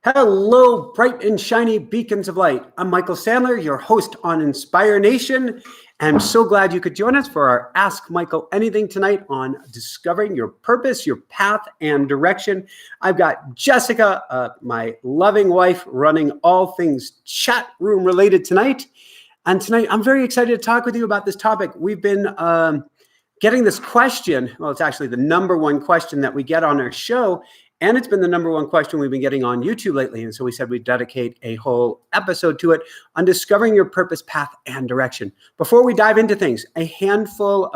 Hello, bright and shiny beacons of light. I'm Michael Sandler, your host on Inspire Nation. I'm so glad you could join us for our Ask Michael Anything tonight on discovering your purpose, your path, and direction. I've got Jessica, my loving wife, running all things chat room related tonight. And tonight, I'm very excited to talk with you about this topic. We've been getting this question. Well, it's actually the number one question that we get on our show. And it's been the number one question we've been getting on YouTube lately. And so we said we'd dedicate a whole episode to it on discovering your purpose, path, and direction. Before we dive into things, a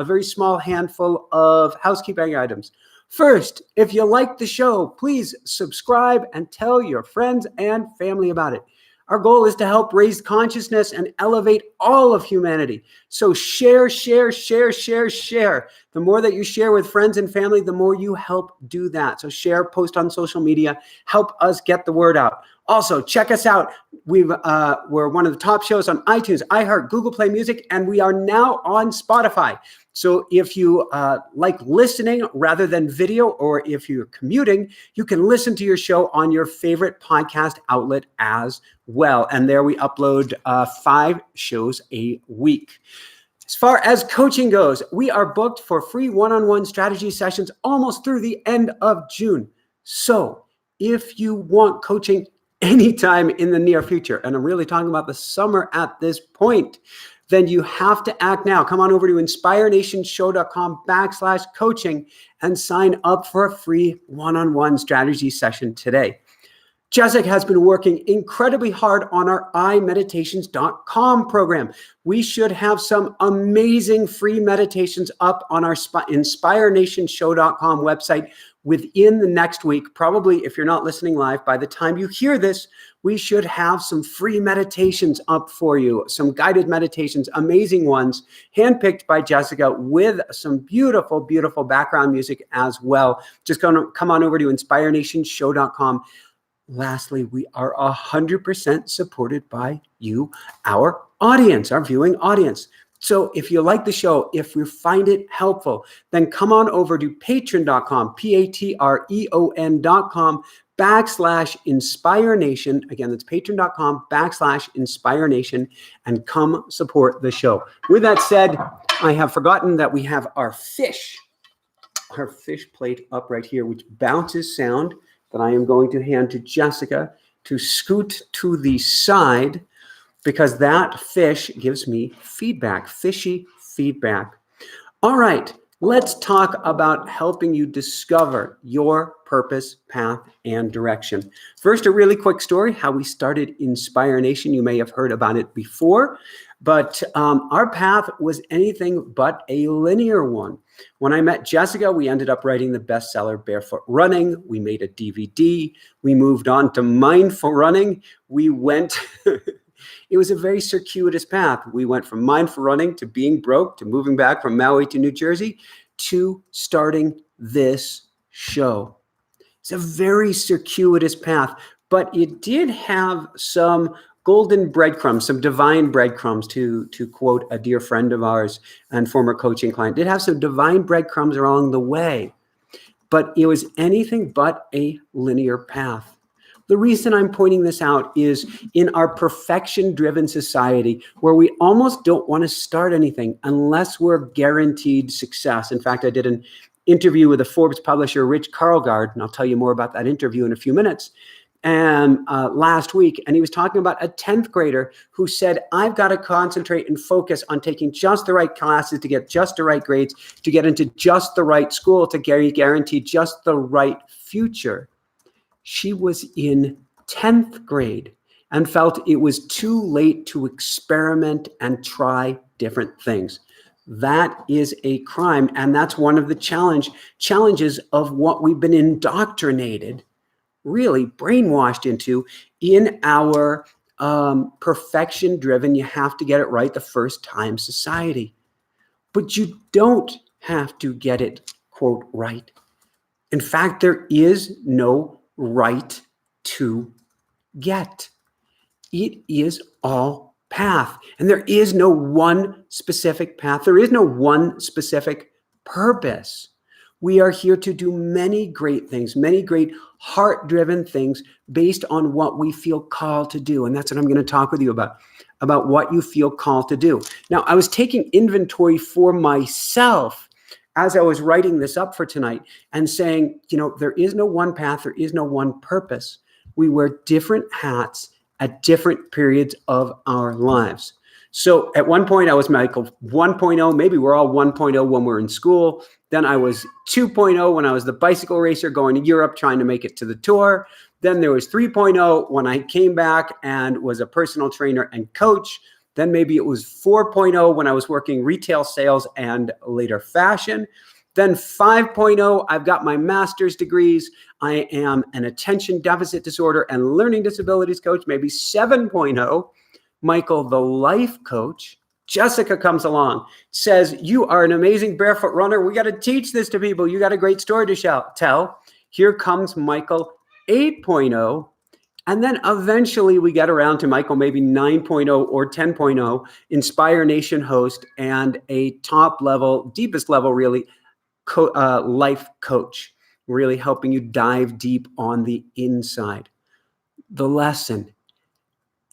very small handful of housekeeping items. First, if you like the show, please subscribe and tell your friends and family about it. Our goal is to help raise consciousness and elevate all of humanity. So share. The more that you share with friends and family, the more you help do that. So share, post on social media, help us get the word out. Also, check us out. We're one of the top shows on iTunes, iHeart, Google Play Music, and we are now on Spotify. So if you like listening rather than video, or if you're commuting, you can listen to your show on your favorite podcast outlet as well. And there we upload 5 shows a week. As far as coaching goes, we are booked for free one-on-one strategy sessions almost through the end of June. So if you want coaching anytime in the near future, and I'm really talking about the summer at this point, then you have to act now. Come on over to inspirenationshow.com/coaching and sign up for a free one-on-one strategy session today. Jessica has been working incredibly hard on our imeditations.com program. We should have some amazing free meditations up on our inspirenationshow.com website within the next week. Probably if you're not listening live, by the time you hear this, we should have some free meditations up for you, some guided meditations, amazing ones, handpicked by Jessica with some beautiful, beautiful background music as well. Just come on over to inspirenationshow.com. Lastly, we are 100% supported by you, our audience, our viewing audience. So if you like the show, if you find it helpful, then come on over to patreon.com, patreon.com/InspireNation. Again, that's patreon.com/InspireNation, and come support the show. With that said, I have forgotten that we have our fish plate up right here, which bounces sound that I am going to hand to Jessica to scoot to the side, because that fish gives me feedback, fishy feedback. All right, let's talk about helping you discover your purpose, path, and direction. First, a really quick story, how we started Inspire Nation. You may have heard about it before, but our path was anything but a linear one. When I met Jessica, we ended up writing the bestseller Barefoot Running. We made a DVD. We moved on to mindful running. It was a very circuitous path. We went from mindful running to being broke, to moving back from Maui to New Jersey, to starting this show. It's a very circuitous path, but it did have some golden breadcrumbs, some divine breadcrumbs, to quote a dear friend of ours and former coaching client. Did have some divine breadcrumbs along the way, but it was anything but a linear path. The reason I'm pointing this out is in our perfection-driven society, where we almost don't want to start anything unless we're guaranteed success. In fact, I did an interview with a Forbes publisher, Rich Karlgaard, and I'll tell you more about that interview in a few minutes, and last week, and he was talking about a 10th grader who said, I've got to concentrate and focus on taking just the right classes to get just the right grades, to get into just the right school, to guarantee just the right future. She was in 10th grade and felt it was too late to experiment and try different things. That is a crime, and that's one of the challenges of what we've been indoctrinated, really brainwashed into in our perfection-driven, you have to get it right the first time society. But you don't have to get it, quote, right. In fact, there is no right to get. It is all path. And there is no one specific path. There is no one specific purpose. We are here to do many great things, many great heart-driven things based on what we feel called to do. And that's what I'm going to talk with you about what you feel called to do. Now, I was taking inventory for myself as I was writing this up for tonight and saying, there is no one path, there is no one purpose. We wear different hats at different periods of our lives. So at one point I was Michael 1.0, maybe we're all 1.0 when we're in school. Then I was 2.0 when I was the bicycle racer going to Europe trying to make it to the tour. Then there was 3.0 when I came back and was a personal trainer and coach. Then maybe it was 4.0 when I was working retail sales and later fashion. Then 5.0, I've got my master's degrees. I am an attention deficit disorder and learning disabilities coach. Maybe 7.0, Michael, the life coach. Jessica comes along, says, you are an amazing barefoot runner. We got to teach this to people. You got a great story to tell. Here comes Michael 8.0. And then eventually we get around to Michael, maybe 9.0 or 10.0, Inspire Nation host and a top level, deepest level really, life coach, really helping you dive deep on the inside. The lesson,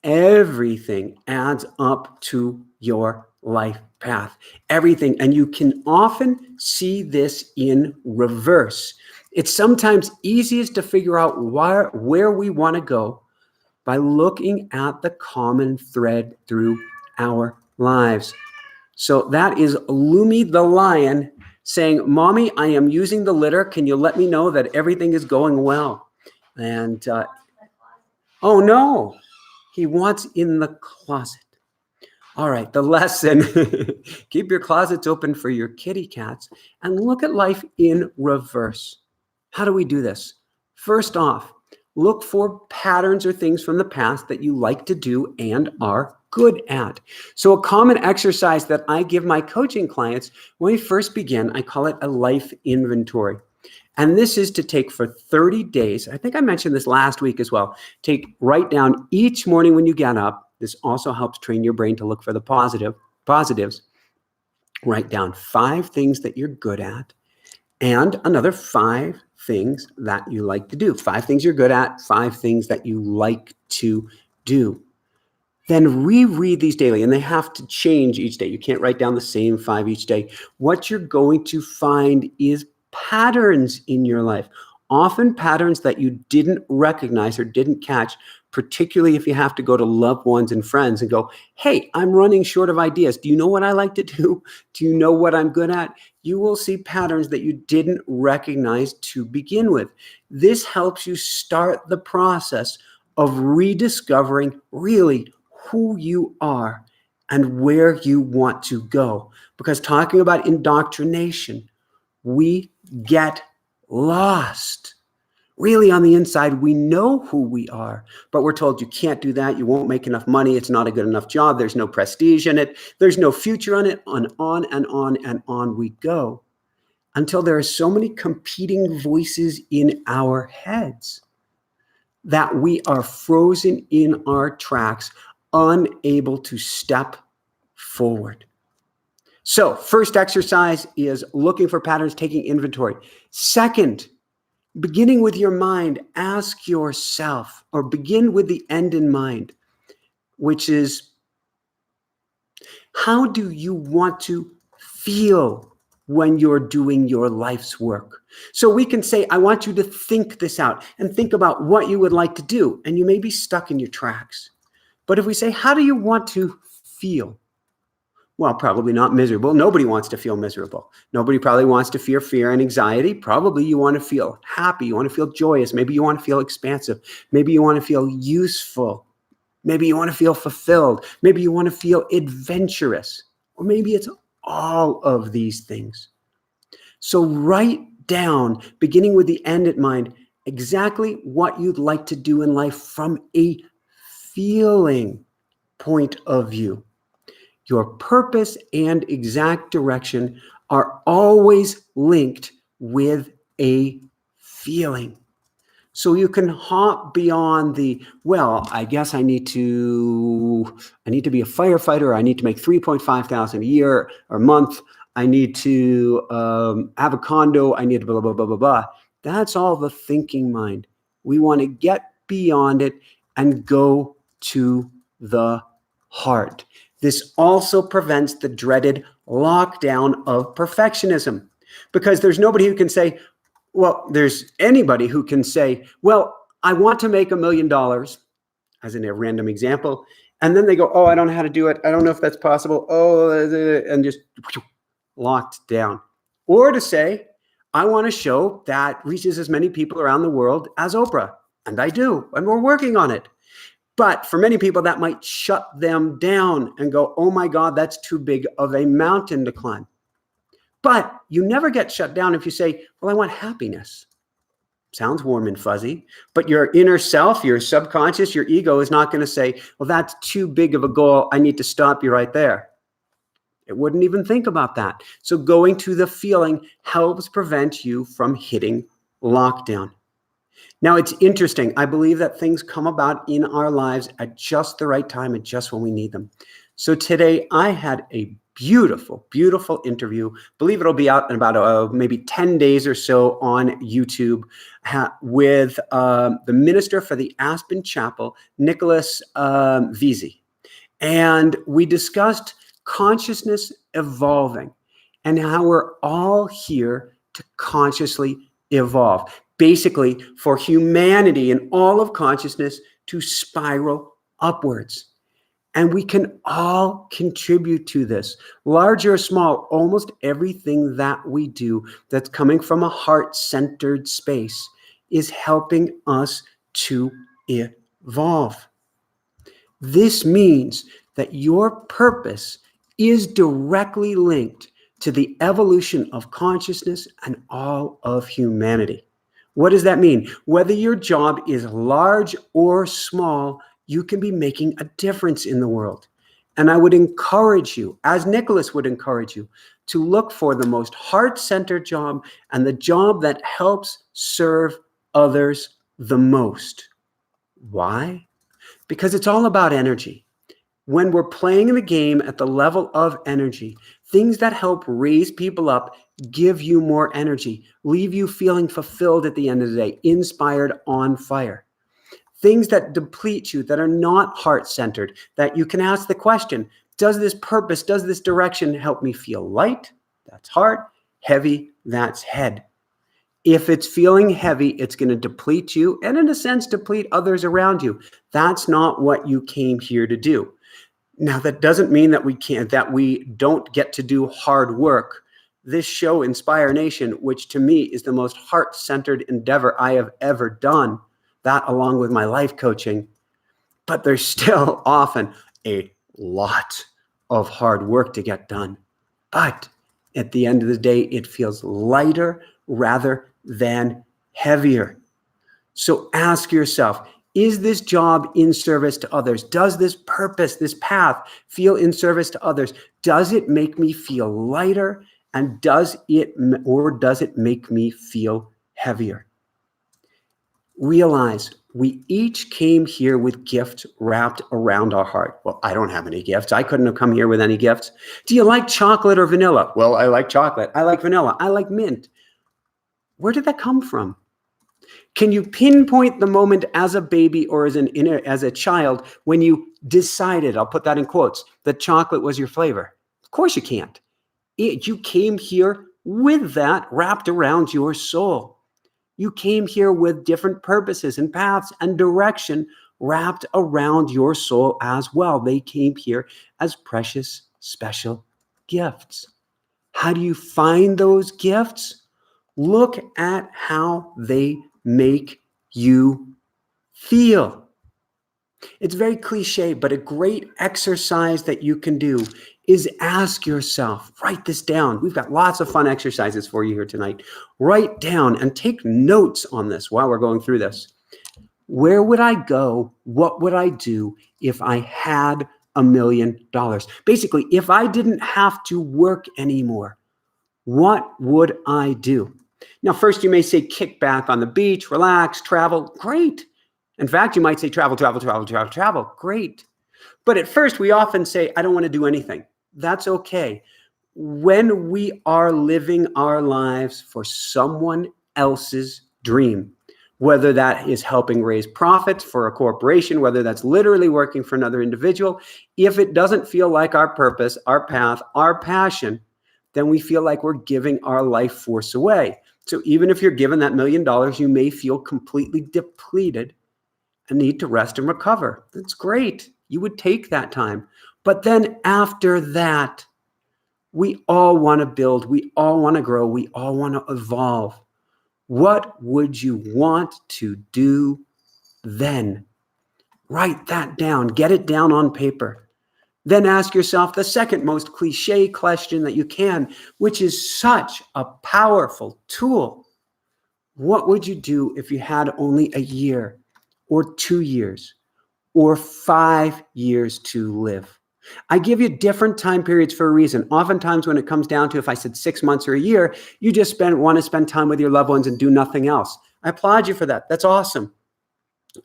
everything adds up to your life path. Everything. And you can often see this in reverse. It's sometimes easiest to figure out where we want to go by looking at the common thread through our lives. So that is Lumi the lion saying, Mommy, I am using the litter. Can you let me know that everything is going well? And, oh no, he wants in the closet. All right, the lesson, keep your closets open for your kitty cats and look at life in reverse. How do we do this? First off, look for patterns or things from the past that you like to do and are good at. So a common exercise that I give my coaching clients when we first begin, I call it a life inventory. And this is to take for 30 days. I think I mentioned this last week as well. Write down each morning when you get up. This also helps train your brain to look for the positives. Write down 5 things that you're good at and another 5 things that you like to do. 5 things you're good at, 5 things that you like to do. Then reread these daily, and they have to change each day. You can't write down the same 5 each day. What you're going to find is patterns in your life, often patterns that you didn't recognize or didn't catch, particularly if you have to go to loved ones and friends and go, hey, I'm running short of ideas. Do you know what I like to do? Do you know what I'm good at? You will see patterns that you didn't recognize to begin with. This helps you start the process of rediscovering really who you are and where you want to go. Because talking about indoctrination, we get lost. Really on the inside, we know who we are, but we're told you can't do that. You won't make enough money. It's not a good enough job. There's no prestige in it. There's no future in it. On and on and on we go until there are so many competing voices in our heads that we are frozen in our tracks, unable to step forward. So first exercise is looking for patterns, taking inventory. Second, beginning with your mind, ask yourself, or begin with the end in mind, which is, how do you want to feel when you're doing your life's work? So we can say, I want you to think this out and think about what you would like to do. And you may be stuck in your tracks. But if we say, how do you want to feel? Well, probably not miserable. Nobody wants to feel miserable. Nobody probably wants to feel fear and anxiety. Probably you want to feel happy. You want to feel joyous. Maybe you want to feel expansive. Maybe you want to feel useful. Maybe you want to feel fulfilled. Maybe you want to feel adventurous. Or maybe it's all of these things. So write down, beginning with the end in mind, exactly what you'd like to do in life from a feeling point of view. Your purpose and exact direction are always linked with a feeling. So you can hop beyond the, well, I guess I need to be a firefighter. I need to make $3,500 a year or month. I need to have a condo. I need to blah, blah, blah, blah, blah. That's all the thinking mind. We want to get beyond it and go to the heart. This also prevents the dreaded lockdown of perfectionism, because there's nobody who can say, well, there's anybody who can say, well, I want to make $1 million, as in a random example. And then they go, oh, I don't know how to do it. I don't know if that's possible. Oh, and just locked down. Or to say, I want a show that reaches as many people around the world as Oprah. And I do, and we're working on it. But for many people, that might shut them down and go, oh my God, that's too big of a mountain to climb. But you never get shut down if you say, well, I want happiness. Sounds warm and fuzzy, but your inner self, your subconscious, your ego is not going to say, well, that's too big of a goal. I need to stop you right there. It wouldn't even think about that. So going to the feeling helps prevent you from hitting lockdown. Now, it's interesting. I believe that things come about in our lives at just the right time and just when we need them. So today I had a beautiful, beautiful interview. I believe it'll be out in about maybe 10 days or so on YouTube with the minister for the Aspen Chapel, Nicholas Veazey. And we discussed consciousness evolving and how we're all here to consciously evolve. Basically, for humanity and all of consciousness to spiral upwards. And we can all contribute to this, large or small. Almost everything that we do that's coming from a heart-centered space is helping us to evolve. This means that your purpose is directly linked to the evolution of consciousness and all of humanity. What does that mean? Whether your job is large or small, you can be making a difference in the world. And I would encourage you, as Nicholas would encourage you, to look for the most heart-centered job and the job that helps serve others the most. Why? Because it's all about energy. When we're playing the game at the level of energy, things that help raise people up give you more energy, leave you feeling fulfilled at the end of the day, inspired, on fire. Things that deplete you, that are not heart-centered, that you can ask the question, does this purpose, does this direction help me feel light? That's heart. Heavy, that's head. If it's feeling heavy, it's going to deplete you and in a sense deplete others around you. That's not what you came here to do. Now, that doesn't mean that we don't get to do hard work. This show, Inspire Nation, which to me is the most heart-centered endeavor I have ever done, that along with my life coaching, but there's still often a lot of hard work to get done. But at the end of the day, it feels lighter rather than heavier. So ask yourself, is this job in service to others? Does this purpose, this path feel in service to others? Does it make me feel lighter? And does it make me feel heavier? Realize we each came here with gifts wrapped around our heart. Well, I don't have any gifts. I couldn't have come here with any gifts. Do you like chocolate or vanilla? Well, I like chocolate. I like vanilla. I like mint. Where did that come from? Can you pinpoint the moment as a baby or as a child when you decided, I'll put that in quotes, that chocolate was your flavor? Of course you can't. You came here with that wrapped around your soul. You came here with different purposes and paths and direction wrapped around your soul as well. They came here as precious, special gifts. How do you find those gifts? Look at how they make you feel. It's very cliche, but a great exercise that you can do is ask yourself, write this down. We've got lots of fun exercises for you here tonight. Write down and take notes on this while we're going through this. Where would I go? What would I do if I had $1 million? Basically, if I didn't have to work anymore, what would I do? Now, first you may say kick back on the beach, relax, travel. Great. In fact, you might say travel. Great. But at first we often say, I don't want to do anything. That's okay. when we are living our lives for someone else's dream, whether that is helping raise profits for a corporation, whether that's literally working for another individual, if it doesn't feel like our purpose, our path, our passion, then we feel like we're giving our life force away. So even if you're given that $1 million, you may feel completely depleted and need to rest and recover. That's great. You would take that time. But then after that, we all want to build, we all want to grow, we all want to evolve. What would you want to do then? Write that down. Get it down on paper. Then ask yourself the second most cliche question that you can, which is such a powerful tool. What would you do if you had only a year or 2 years or 5 years to live? I give you different time periods for a reason. Oftentimes when it comes down to if I said 6 months or a year, you just want to spend time with your loved ones and do nothing else. I applaud you for that. That's awesome.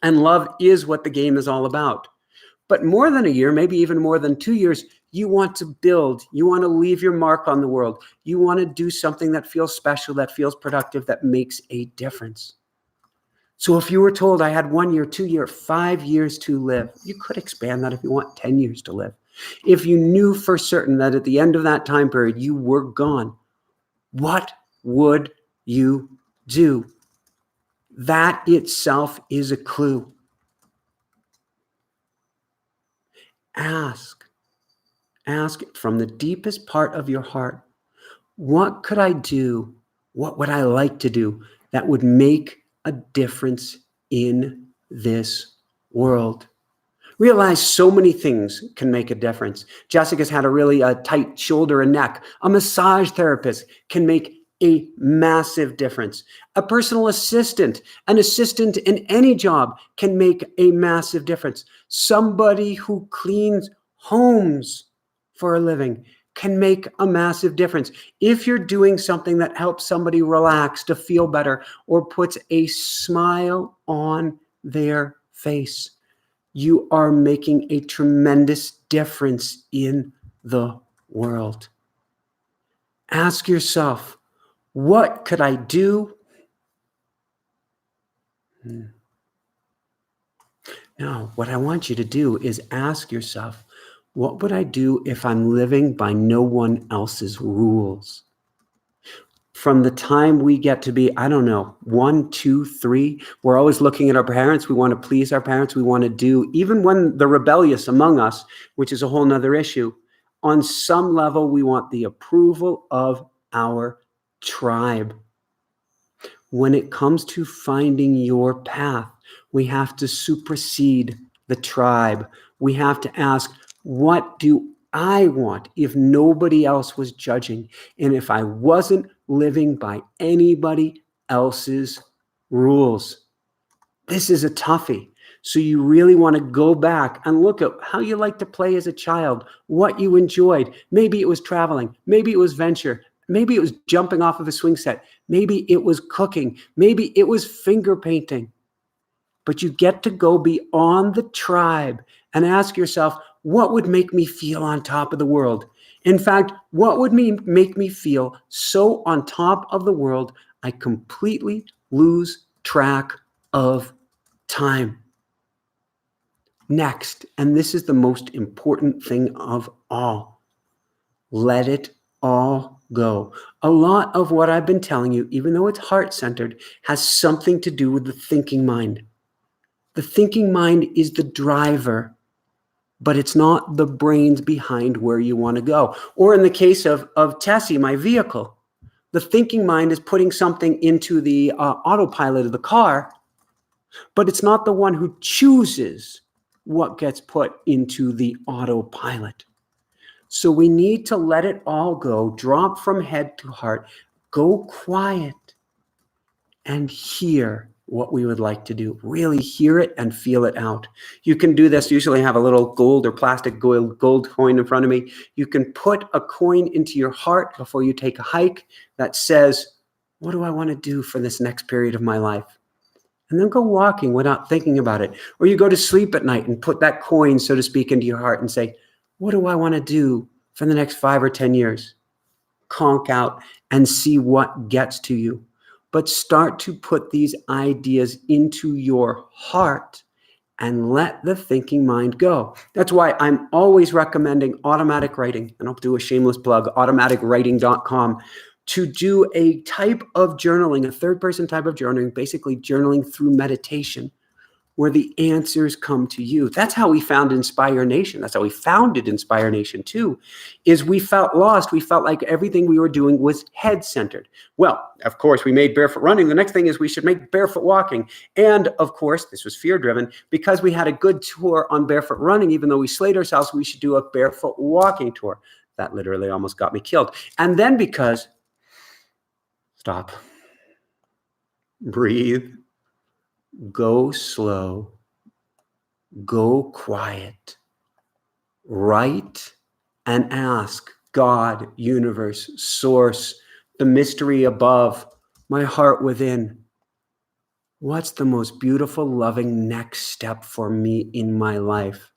And love is what the game is all about. But more than a year, maybe even more than 2 years, you want to build. You want to leave your mark on the world. You want to do something that feels special, that feels productive, that makes a difference. So if you were told I had 1 year, 2 year, 5 years to live, you could expand that if you want 10 years to live. If you knew for certain that at the end of that time period you were gone, what would you do? That itself is a clue. Ask it from the deepest part of your heart. What could I do? What would I like to do that would make a difference in this world? Realize so many things can make a difference. Jessica's had a really tight shoulder and neck. A massage therapist can make a massive difference. A personal assistant, an assistant in any job can make a massive difference. Somebody who cleans homes for a living can make a massive difference. If you're doing something that helps somebody relax, to feel better, or puts a smile on their face, you are making a tremendous difference in the world. Ask yourself, what could I do? Now, what I want you to do is ask yourself, what would I do if I'm living by no one else's rules? From the time we get to be, 1, 2, 3, we're always looking at our parents. We want to please our parents. We want to do, even when the rebellious among us, which is a whole nother issue, on some level, we want the approval of our tribe. When it comes to finding your path, we have to supersede the tribe. We have to ask, what do I want if nobody else was judging and if I wasn't living by anybody else's rules? This is a toughie. So you really want to go back and look at how you like to play as a child, what you enjoyed. Maybe it was traveling. Maybe it was venture. Maybe it was jumping off of a swing set. Maybe it was cooking. Maybe it was finger painting. But you get to go beyond the tribe and ask yourself, what would make me feel on top of the world? In fact, what would make me feel so on top of the world, I completely lose track of time? Next, and this is the most important thing of all, let it all go. A lot of what I've been telling you, even though it's heart-centered, has something to do with the thinking mind. The thinking mind is the driver, but it's not the brains behind where you want to go. Or in the case of Tessie, my vehicle, the thinking mind is putting something into the autopilot of the car, but it's not the one who chooses what gets put into the autopilot. So we need to let it all go, drop from head to heart, go quiet, and hear what we would like to do. Really hear it and feel it out. You can do this. Usually I have a little gold or plastic gold coin in front of me. You can put a coin into your heart before you take a hike that says, what do I want to do for this next period of my life? And then go walking without thinking about it. Or you go to sleep at night and put that coin, so to speak, into your heart and say, what do I want to do for the next 5 or 10 years? conk out and see what gets to you. But start to put these ideas into your heart and let the thinking mind go. That's why I'm always recommending automatic writing. And I'll do a shameless plug, automaticwriting.com, to do a type of journaling, a third-person type of journaling, basically journaling through meditation, where the answers come to you. That's how we found Inspire Nation. That's how we founded Inspire Nation too, is we felt lost. We felt like everything we were doing was head-centered. Well, of course, we made barefoot running. The next thing is we should make barefoot walking. And of course, this was fear-driven. Because we had a good tour on barefoot running, even though we slayed ourselves, we should do a barefoot walking tour. That literally almost got me killed. And then because, stop, breathe, go slow, go quiet, write and ask God, universe, source, the mystery above, my heart within. What's the most beautiful, loving next step for me in my life?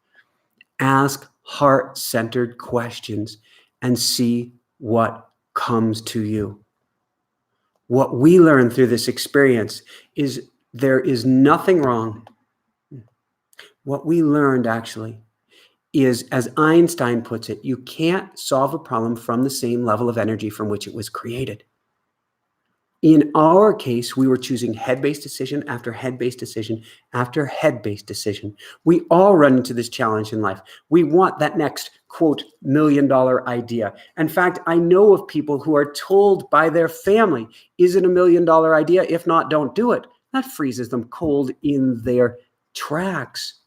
Ask heart-centered questions and see what comes to you. What we learn through this experience is there is nothing wrong. What we learned actually is, as Einstein puts it, you can't solve a problem from the same level of energy from which it was created. In our case, we were choosing head-based decision after head-based decision after head-based decision. We all run into this challenge in life. We want that next, quote, $1 million idea. In fact, I know of people who are told by their family, is it $1 million idea? If not, don't do it. That freezes them cold in their tracks.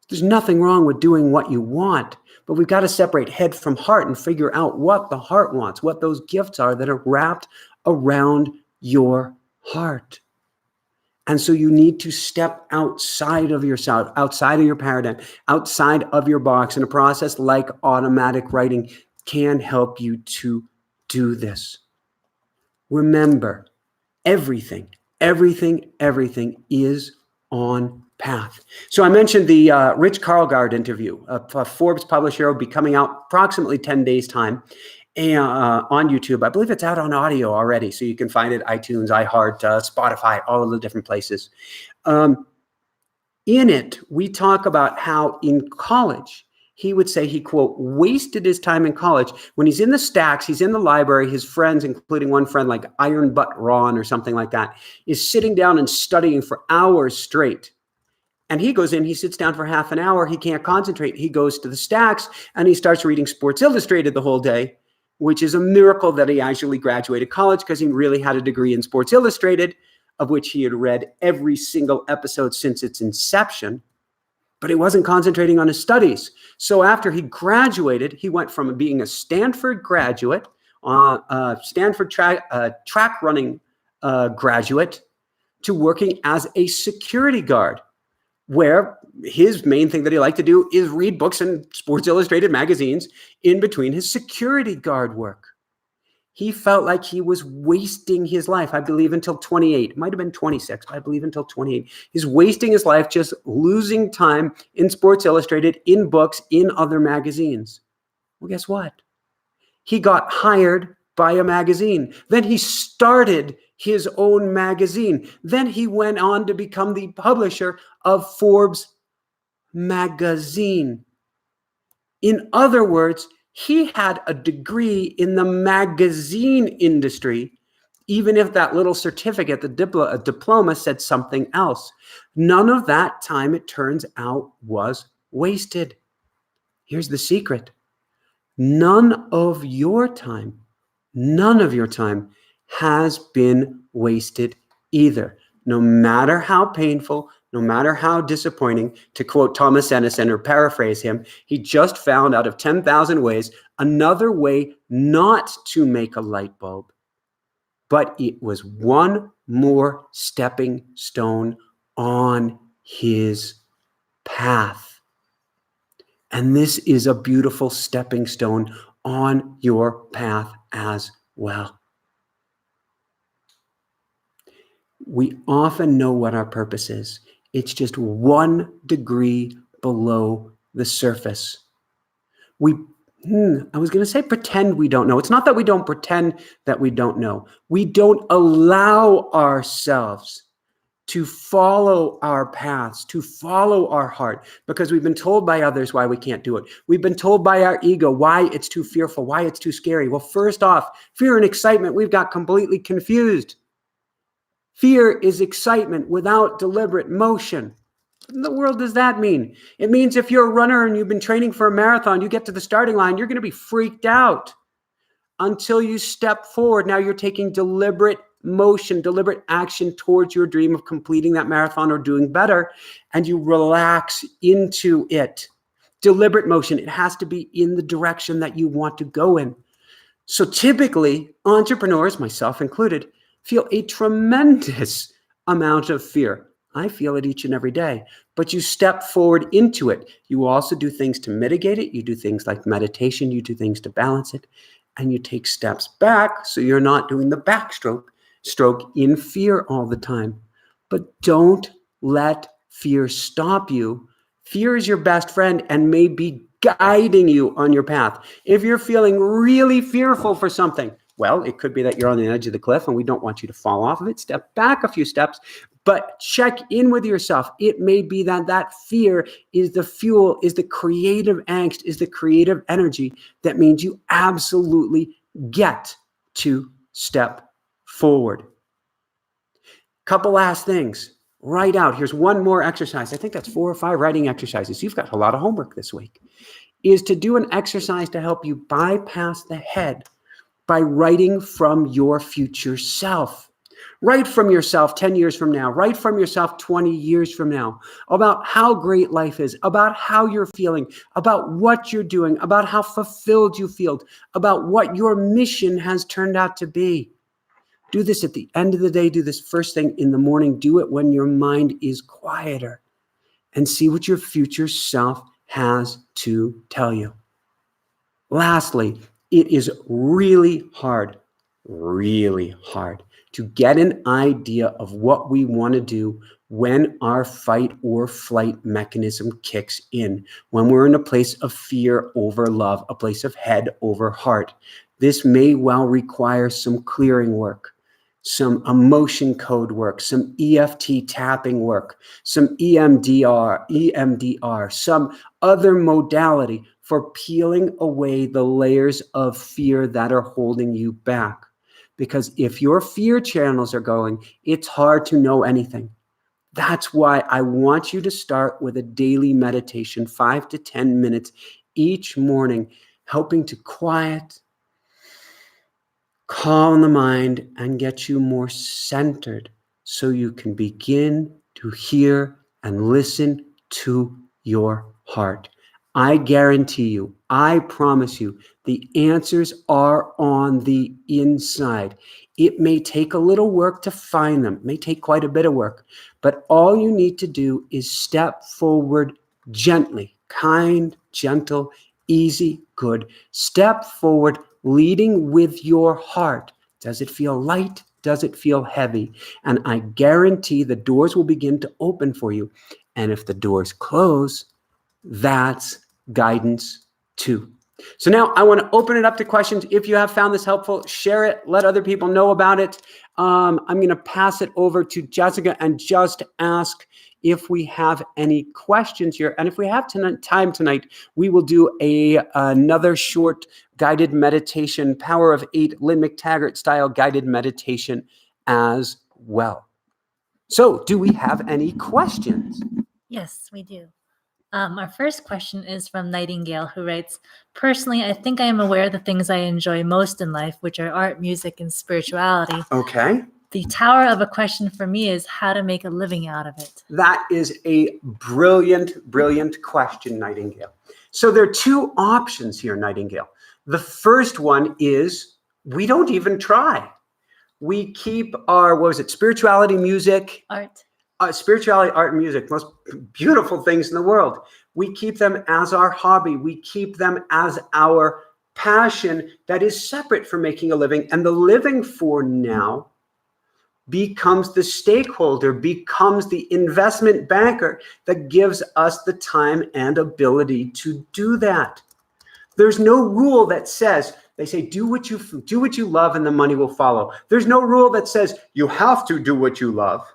There's nothing wrong with doing what you want, but we've got to separate head from heart and figure out what the heart wants, what those gifts are that are wrapped around your heart. And so you need to step outside of yourself, outside of your paradigm, outside of your box. And a process like automatic writing can help you to do this. Remember, everything is on path. So I mentioned the Rich Karlgaard interview. A Forbes publisher will be coming out approximately 10 days' time on YouTube. I believe it's out on audio already, so you can find it iTunes, iHeart, Spotify, all of the different places. In it, we talk about how in college, he would say he, quote, wasted his time in college. When he's in the stacks, he's in the library, his friends, including one friend like Iron Butt Ron or something like that, is sitting down and studying for hours straight. And he goes in, he sits down for half an hour, he can't concentrate. He goes to the stacks and he starts reading Sports Illustrated the whole day, which is a miracle that he actually graduated college because he really had a degree in Sports Illustrated, of which he had read every single episode since its inception. But he wasn't concentrating on his studies. So after he graduated, he went from being a Stanford graduate, Stanford track running graduate, to working as a security guard, where his main thing that he liked to do is read books and Sports Illustrated magazines in between his security guard work. He felt like he was wasting his life, I believe, until 28. It might have been 26, but I believe until 28. He's wasting his life just losing time in Sports Illustrated, in books, in other magazines. Well, guess what? He got hired by a magazine. Then he started his own magazine. Then he went on to become the publisher of Forbes magazine. In other words, he had a degree in the magazine industry, even if that little certificate, the diploma, said something else. None of that time, it turns out, was wasted. Here's the secret. None of your time has been wasted either. No matter how painful, no matter how disappointing, to quote Thomas Edison or paraphrase him, he just found out of 10,000 ways another way not to make a light bulb. But it was one more stepping stone on his path. And this is a beautiful stepping stone on your path as well. We often know what our purpose is. It's just 1 degree below the surface. We I was going to say pretend we don't know. It's not that we don't pretend that we don't know. We don't allow ourselves to follow our paths, to follow our heart, because we've been told by others why we can't do it. We've been told by our ego why it's too fearful, why it's too scary. Well, first off, fear and excitement, we've got completely confused. Fear is excitement without deliberate motion. What in the world does that mean? It means if you're a runner and you've been training for a marathon, you get to the starting line, you're going to be freaked out until you step forward. Now you're taking deliberate motion, deliberate action towards your dream of completing that marathon or doing better, and you relax into it. Deliberate motion, it has to be in the direction that you want to go in. So typically, entrepreneurs, myself included, feel a tremendous amount of fear. I feel it each and every day, but you step forward into it. You also do things to mitigate it. You do things like meditation. You do things to balance it, and you take steps back so you're not doing the backstroke in fear all the time. But don't let fear stop you. Fear is your best friend and may be guiding you on your path. If you're feeling really fearful for something, well, it could be that you're on the edge of the cliff and we don't want you to fall off of it. Step back a few steps, but check in with yourself. It may be that fear is the fuel, is the creative angst, is the creative energy that means you absolutely get to step forward. Couple last things. Write out. Here's one more exercise. I think that's 4 or 5 writing exercises. You've got a lot of homework this week. Is to do an exercise to help you bypass the head by writing from your future self. Write from yourself 10 years from now. Write from yourself 20 years from now about how great life is, about how you're feeling, about what you're doing, about how fulfilled you feel, about what your mission has turned out to be. Do this at the end of the day. Do this first thing in the morning. Do it when your mind is quieter and see what your future self has to tell you. Lastly, it is really hard to get an idea of what we want to do when our fight or flight mechanism kicks in, when we're in a place of fear over love, a place of head over heart. This may well require some clearing work, some emotion code work, some EFT tapping work, some EMDR, some other modality for peeling away the layers of fear that are holding you back. Because if your fear channels are going, it's hard to know anything. That's why I want you to start with a daily meditation, 5 to 10 minutes each morning, helping to quiet, calm the mind, and get you more centered so you can begin to hear and listen to your heart. I guarantee you, I promise you, the answers are on the inside. It may take a little work to find them. It may take quite a bit of work, but all you need to do is step forward gently, kind, gentle, easy, good. Step forward, leading with your heart. Does it feel light? Does it feel heavy? And I guarantee the doors will begin to open for you. And if the doors close, that's guidance too. So now I want to open it up to questions. If you have found this helpful, share it. Let other people know about it. I'm going to pass it over to Jessica and just ask if we have any questions here. And if we have time tonight, we will do another short guided meditation, Power of 8, Lynn McTaggart style guided meditation as well. So do we have any questions? Yes, we do. Our first question is from Nightingale, who writes, "Personally, I think I am aware of the things I enjoy most in life, which are art, music, and spirituality. Okay. The tower of a question for me is how to make a living out of it." That is a brilliant question, Nightingale. So there are 2 options here, Nightingale. The first one is we don't even try. We keep our, spirituality, music, Art. Spirituality, art, and music, most beautiful things in the world. We keep them as our hobby. We keep them as our passion that is separate from making a living. And the living for now becomes the stakeholder, becomes the investment banker that gives us the time and ability to do that. There's no rule that says, they say, do what you love and the money will follow. There's no rule that says you have to do what you love,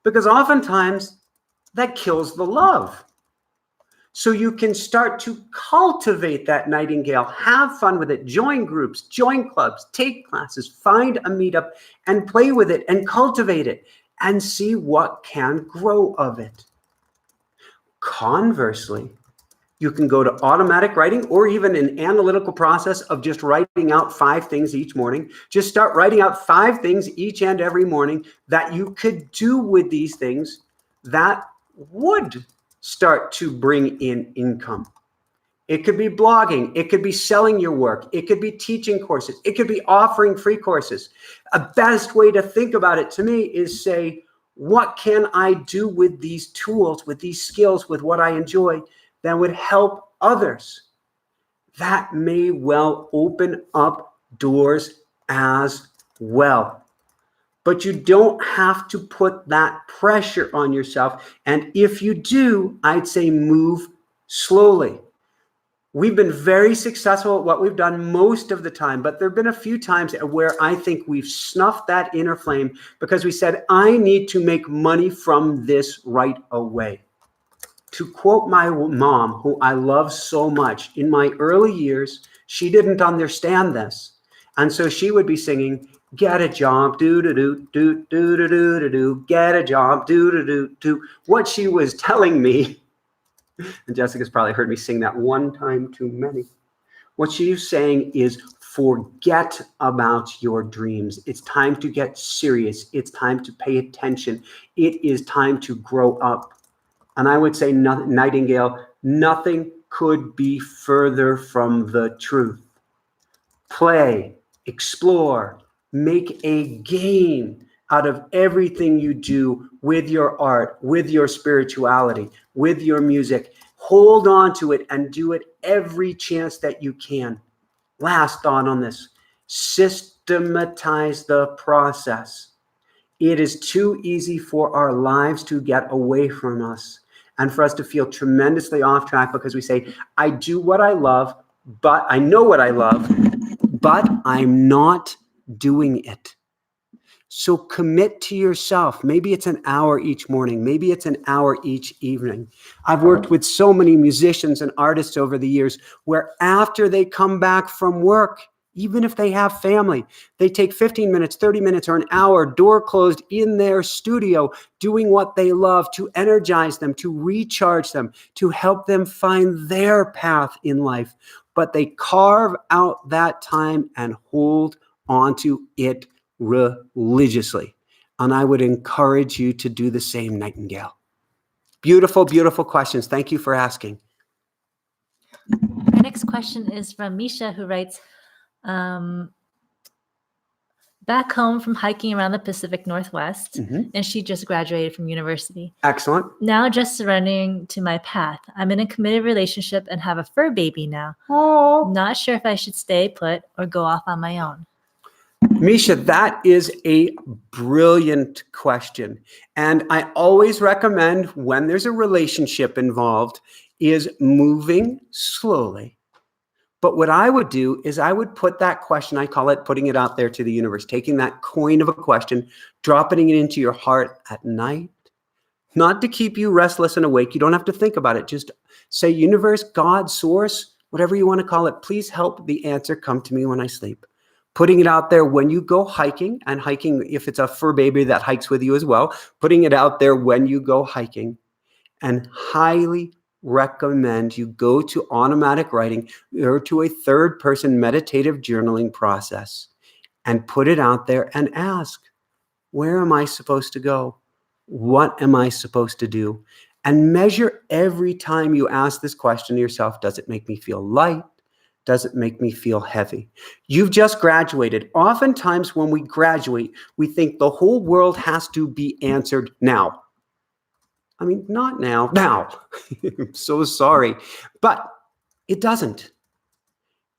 because oftentimes that kills the love. So you can start to cultivate that nightingale, have fun with it, join groups, join clubs, take classes, find a meetup and play with it and cultivate it and see what can grow of it. Conversely, you can go to automatic writing or even an analytical process of just writing out 5 things each morning. Just start writing out 5 things each and every morning that you could do with these things that would start to bring in income. It could be blogging. It could be selling your work. It could be teaching courses. It could be offering free courses. A best way to think about it to me is say, what can I do with these tools, with these skills, with what I enjoy that would help others? That may well open up doors as well. But you don't have to put that pressure on yourself. And if you do, I'd say move slowly. We've been very successful at what we've done most of the time, but there have been a few times where I think we've snuffed that inner flame because we said, I need to make money from this right away. To quote my mom, who I love so much, in my early years, she didn't understand this. And so she would be singing, get a job, do-do-do-do-do-do-do-do, get a job, do-do-do-do. What she was telling me, and Jessica's probably heard me sing that one time too many. What she's saying is forget about your dreams. It's time to get serious. It's time to pay attention. It is time to grow up. And I would say, Nightingale, nothing could be further from the truth. Play, explore, make a game out of everything you do with your art, with your spirituality, with your music. Hold on to it and do it every chance that you can. Last thought on this, systematize the process. It is too easy for our lives to get away from us and for us to feel tremendously off track because we say, I do what I love, but I know what I love, but I'm not doing it. So commit to yourself. Maybe it's an hour each morning. Maybe it's an hour each evening. I've worked with so many musicians and artists over the years where after they come back from work, even if they have family, they take 15 minutes, 30 minutes, or an hour, door closed in their studio, doing what they love to energize them, to recharge them, to help them find their path in life. But they carve out that time and hold onto it religiously. And I would encourage you to do the same, Nightingale. Beautiful, beautiful questions. Thank you for asking. Our next question is from Misha, who writes, back home from hiking around the Pacific Northwest, and she just graduated from university. Excellent. Now just surrendering to my path. I'm in a committed relationship and have a fur baby now. Oh. Not sure if I should stay put or go off on my own. Misha, that is a brilliant question. And I always recommend when there's a relationship involved is moving slowly. But what I would do is I would put that question, I call it putting it out there to the universe, taking that coin of a question, dropping it into your heart at night, not to keep you restless and awake. You don't have to think about it. Just say, universe, God, source, whatever you want to call it, please help the answer come to me when I sleep. Putting it out there when you go hiking, and hiking, if it's a fur baby that hikes with you as well, putting it out there when you go hiking, and highly recommend you go to automatic writing or to a third person meditative journaling process and put it out there and ask, where am I supposed to go? What am I supposed to do? And measure every time you ask this question to yourself, does it make me feel light? Does it make me feel heavy? You've just graduated. Oftentimes when we graduate, we think the whole world has to be answered now. I mean, not now, now. I'm so sorry. But it doesn't.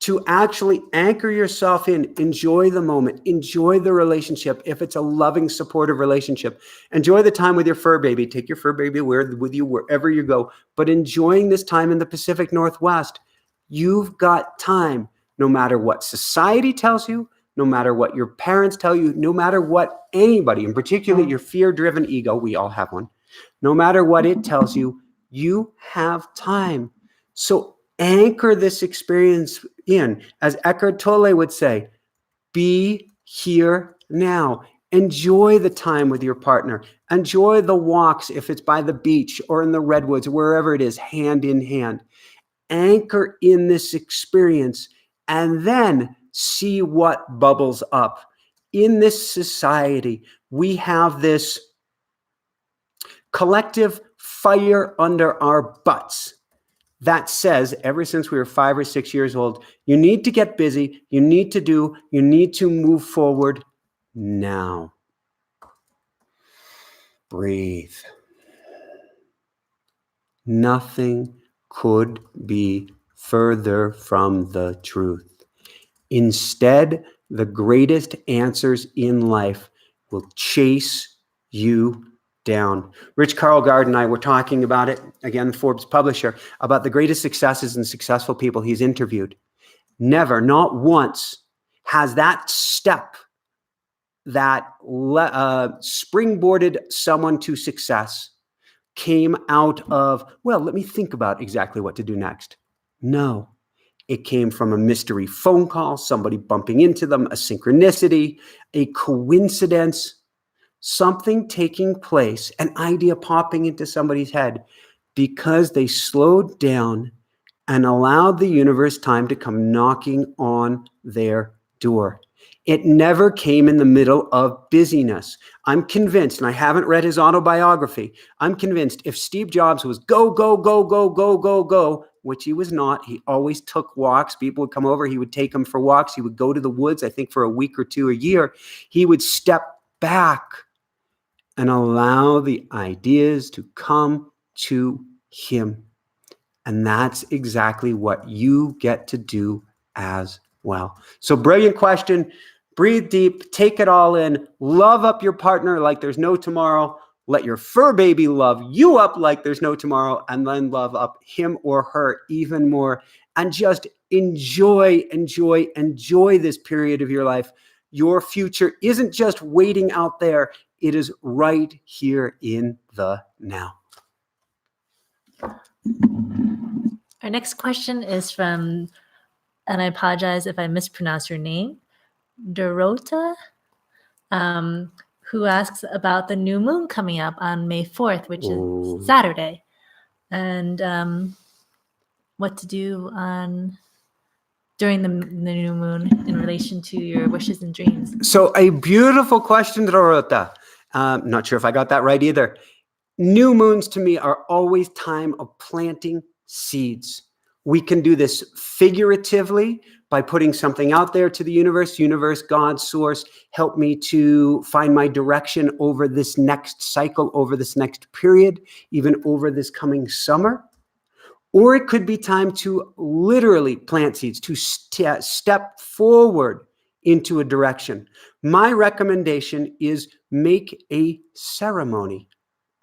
To actually anchor yourself in, enjoy the moment, enjoy the relationship. If it's a loving, supportive relationship, enjoy the time with your fur baby. Take your fur baby with you wherever you go. But enjoying this time in the Pacific Northwest, You've got time, no matter what society tells you, no matter what your parents tell you, no matter what anybody, in particular your fear-driven ego, we all have one, no matter what it tells you, you have time. So anchor this experience in. As Eckhart Tolle would say, be here now. Enjoy the time with your partner. Enjoy the walks, if it's by the beach or in the redwoods, wherever it is, hand in hand. Anchor in this experience and then see what bubbles up. In this society, we have this collective fire under our butts that says, ever since we were 5 or 6 years old, you need to get busy, you need to move forward now. Breathe. Nothing could be further from the truth. Instead, the greatest answers in life will chase you down. Rich Karlgaard and I were talking about it, again, Forbes publisher, about the greatest successes and successful people he's interviewed. Never, not once, has that step that springboarded someone to success came out of, well, let me think about exactly what to do next. No, it came from a mystery phone call, somebody bumping into them, a synchronicity, a coincidence, something taking place, an idea popping into somebody's head because they slowed down and allowed the universe time to come knocking on their door. It never came in the middle of busyness. I'm convinced, and I haven't read his autobiography, I'm convinced if Steve Jobs was go, go, go, go, go, go, go, which he was not, he always took walks. People would come over, he would take them for walks. He would go to the woods, I think for a week or two a year. He would step back and allow the ideas to come to him. And that's exactly what you get to do as well. So brilliant question. Breathe deep, take it all in, love up your partner like there's no tomorrow. Let your fur baby love you up like there's no tomorrow, and then love up him or her even more. And just enjoy this period of your life. Your future isn't just waiting out there. It is right here in the now. Our next question is from, and I apologize if I mispronounce your name, Dorota, who asks about the new moon coming up on May 4th, which is Saturday, and what to do during the new moon in relation to your wishes and dreams. So a beautiful question, Dorota. Not sure if I got that right either. New moons to me are always time of planting seeds. We can do this figuratively by putting something out there to the universe, God, source, help me to find my direction over this next cycle, over this next period, even over this coming summer. Or it could be time to literally plant seeds, to step forward into a direction. My recommendation is make a ceremony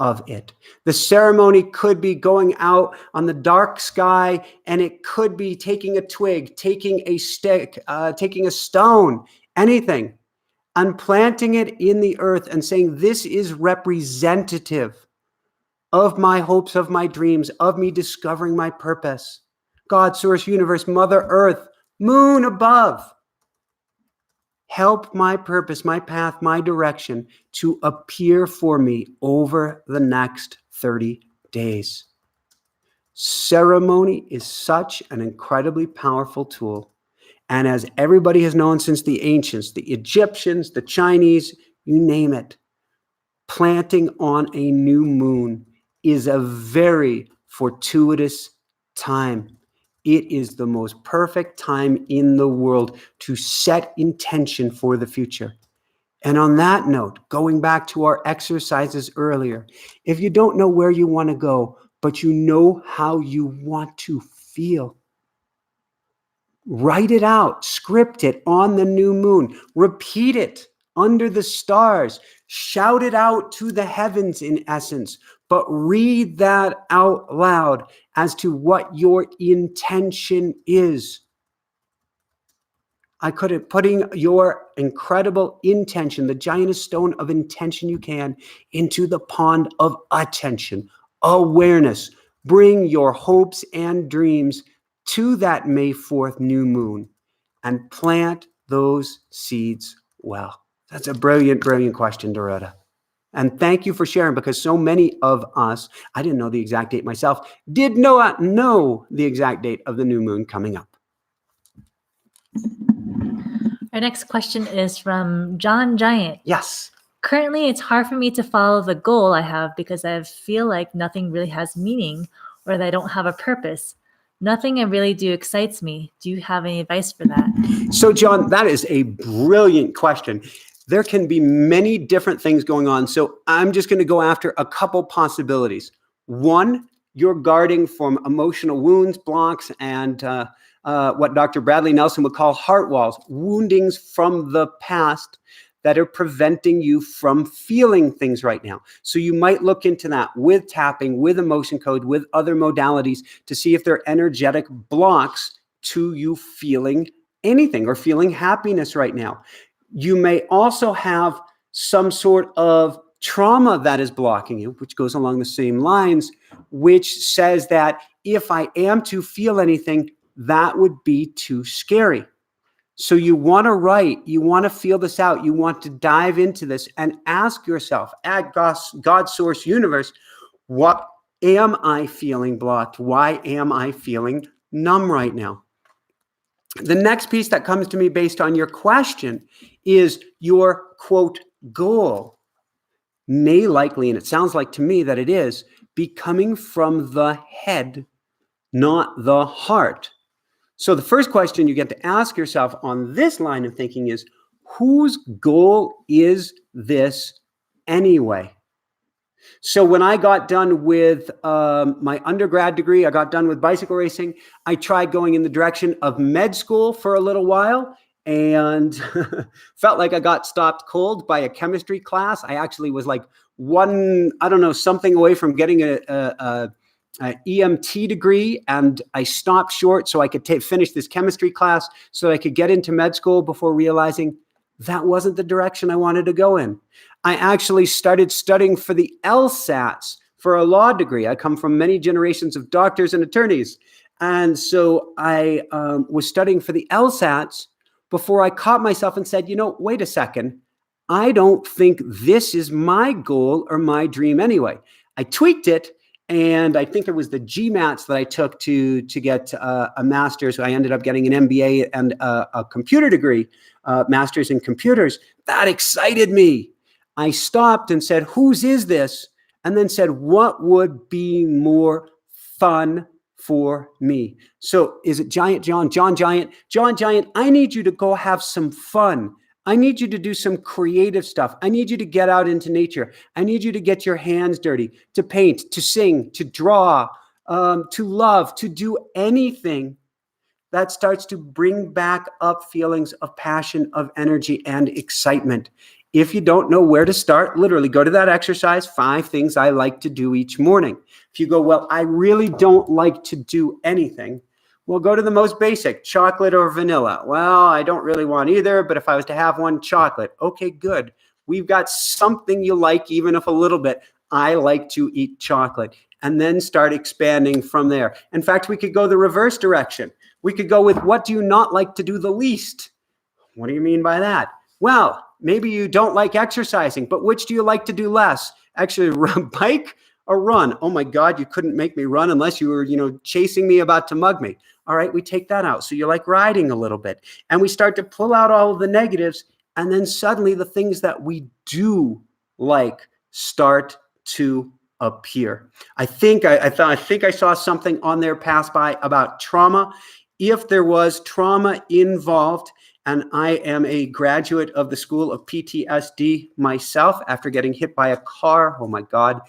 of it. The ceremony could be going out on the dark sky, and it could be taking a twig, taking a stick, taking a stone, anything, and planting it in the earth and saying, this is representative of my hopes, of my dreams, of me discovering my purpose. God, source, universe, mother earth, moon above. Help my purpose, my path, my direction to appear for me over the next 30 days. Ceremony is such an incredibly powerful tool. And as everybody has known since the ancients, the Egyptians, the Chinese, you name it, planting on a new moon is a very fortuitous time. It is the most perfect time in the world to set intention for the future. And on that note, going back to our exercises earlier, if you don't know where you want to go, but you know how you want to feel, write it out, script it on the new moon, repeat it under the stars. Shout it out to the heavens in essence, but read that out loud as to what your intention is. I could have putting your incredible intention, the giantest stone of intention you can, into the pond of attention, awareness. Bring your hopes and dreams to that May 4th new moon and plant those seeds well. That's a brilliant, brilliant question, Dorota. And thank you for sharing, because so many of us, I didn't know the exact date myself, did not know the exact date of the new moon coming up. Our next question is from John Giant. Yes. Currently, it's hard for me to follow the goal I have because I feel like nothing really has meaning or that I don't have a purpose. Nothing I really do excites me. Do you have any advice for that? So, John, that is a brilliant question. There can be many different things going on. So I'm just going to go after a couple possibilities. One, you're guarding from emotional wounds, blocks, and what Dr. Bradley Nelson would call heart walls, woundings from the past that are preventing you from feeling things right now. So you might look into that with tapping, with emotion code, with other modalities to see if there are energetic blocks to you feeling anything or feeling happiness right now. You may also have some sort of trauma that is blocking you, which goes along the same lines, which says that if I am to feel anything, that would be too scary. So you want to write, you want to feel this out, you want to dive into this and ask yourself at God Source Universe, what am I feeling blocked? Why am I feeling numb right now? The next piece that comes to me based on your question is your, quote, goal may likely, and it sounds like to me that it is, be coming from the head, not the heart. So the first question you get to ask yourself on this line of thinking is, whose goal is this anyway? So when I got done with my undergrad degree, I got done with bicycle racing. I tried going in the direction of med school for a little while and felt like I got stopped cold by a chemistry class. I actually was like something away from getting a EMT degree, and I stopped short so I could finish this chemistry class so I could get into med school before realizing that wasn't the direction I wanted to go in. I actually started studying for the LSATs for a law degree. I come from many generations of doctors and attorneys. And so I was studying for the LSATs before I caught myself and said, wait a second. I don't think this is my goal or my dream anyway. I tweaked it. And I think it was the GMATs that I took to get a master's. I ended up getting an MBA and a computer degree, master's in computers. That excited me. I stopped and said, whose is this? And then said, what would be more fun for me? So is it John Giant, I need you to go have some fun. I need you to do some creative stuff. I need you to get out into nature. I need you to get your hands dirty, to paint, to sing, to draw, to love, to do anything that starts to bring back up feelings of passion, of energy, and excitement. If you don't know where to start, literally go to that exercise, 5 things I like to do each morning. If you go, well, I really don't like to do anything, well, go to the most basic, chocolate or vanilla. Well, I don't really want either, but if I was to have one, chocolate. Okay, good. We've got something you like, even if a little bit. I like to eat chocolate. And then start expanding from there. In fact, we could go the reverse direction. We could go with, what do you not like to do the least? What do you mean by that? Well, maybe you don't like exercising, but which do you like to do less? Actually, bike or run? Oh my God, you couldn't make me run unless you were, chasing me about to mug me. All right, we take that out. So you like riding a little bit. And we start to pull out all of the negatives. And then suddenly the things that we do like start to appear. I think I saw something on there pass by about trauma. If there was trauma involved, and I am a graduate of the School of PTSD myself after getting hit by a car, oh my God,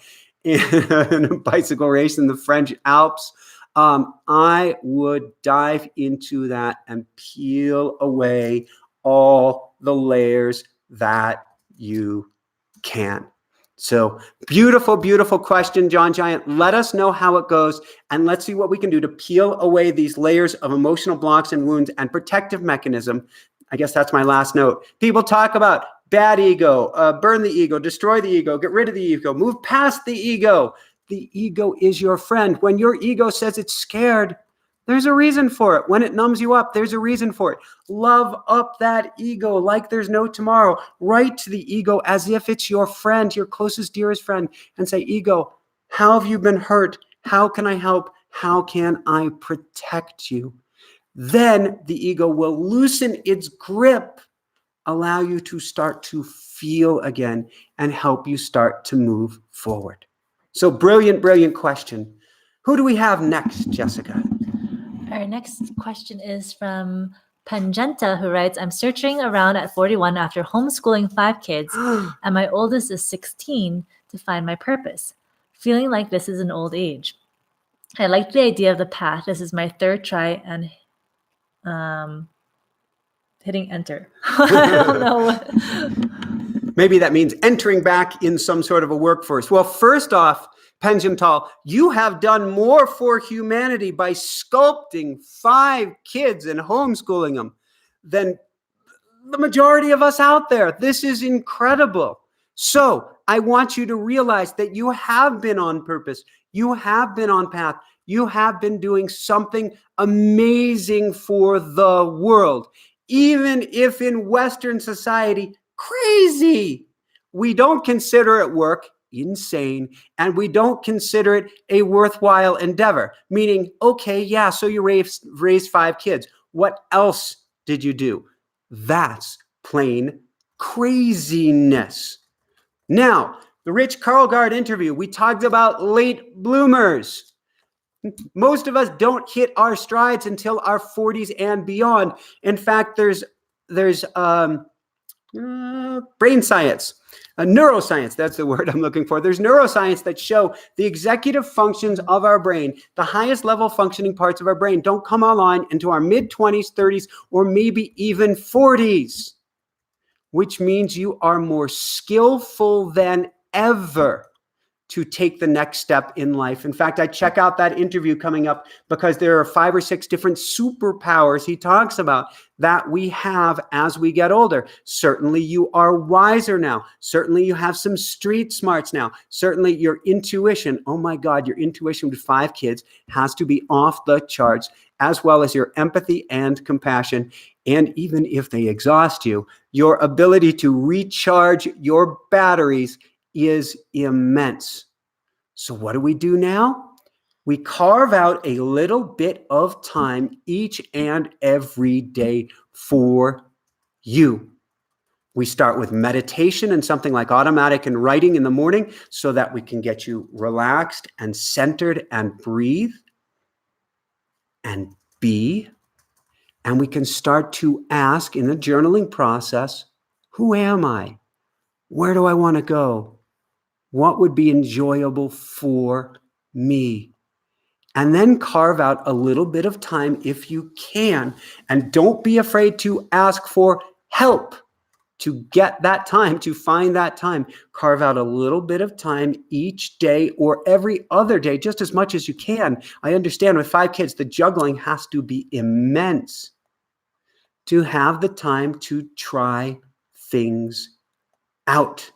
in a bicycle race in the French Alps, I would dive into that and peel away all the layers that you can. So beautiful, beautiful question, John Giant. Let us know how it goes, and let's see what we can do to peel away these layers of emotional blocks and wounds and protective mechanism. I guess that's my last note. People talk about bad ego, burn the ego, destroy the ego, get rid of the ego, move past the ego. The ego is your friend. When your ego says it's scared, there's a reason for it. When it numbs you up, there's a reason for it. Love up that ego like there's no tomorrow. Write to the ego as if it's your friend, your closest, dearest friend, and say, ego, how have you been hurt? How can I help? How can I protect you? Then the ego will loosen its grip, allow you to start to feel again, and help you start to move forward. So brilliant, brilliant question. Who do we have next, Jessica? Our next question is from Panjanta, who writes, I'm searching around at 41 after homeschooling 5 kids, and my oldest is 16 to find my purpose. Feeling like this is an old age. I like the idea of the path. This is my 3rd try and hitting enter. I don't know. Maybe that means entering back in some sort of a workforce. Well, first off, Penjimtal, you have done more for humanity by sculpting 5 kids and homeschooling them than the majority of us out there. This is incredible. So I want you to realize that you have been on purpose. You have been on path. You have been doing something amazing for the world, even if in Western society, crazy. We don't consider it work. Insane, and we don't consider it a worthwhile endeavor, meaning, okay, yeah, so you raised 5 kids. What else did you do? That's plain craziness. Now, the Rich Karlgaard interview, we talked about late bloomers. Most of us don't hit our strides until our 40s and beyond. In fact, there's brain science. Neuroscience, that's the word I'm looking for. There's neuroscience that show the executive functions of our brain, the highest level functioning parts of our brain, don't come online into our mid-20s, 30s, or maybe even 40s, which means you are more skillful than ever to take the next step in life. In fact, I check out that interview coming up because there are 5 or 6 different superpowers he talks about that we have as we get older. Certainly you are wiser now. Certainly you have some street smarts now. Certainly your intuition, oh my God, your intuition with 5 kids has to be off the charts, as well as your empathy and compassion. And even if they exhaust you, your ability to recharge your batteries is immense. So what do we do now? We carve out a little bit of time each and every day for you. We start with meditation and something like automatic and writing in the morning so that we can get you relaxed and centered and breathe and be. And we can start to ask in the journaling process, who am I? Where do I want to go? What would be enjoyable for me? And then carve out a little bit of time if you can. And don't be afraid to ask for help to get that time, to find that time. Carve out a little bit of time each day or every other day, just as much as you can. I understand with 5 kids, the juggling has to be immense. To have the time to try things out.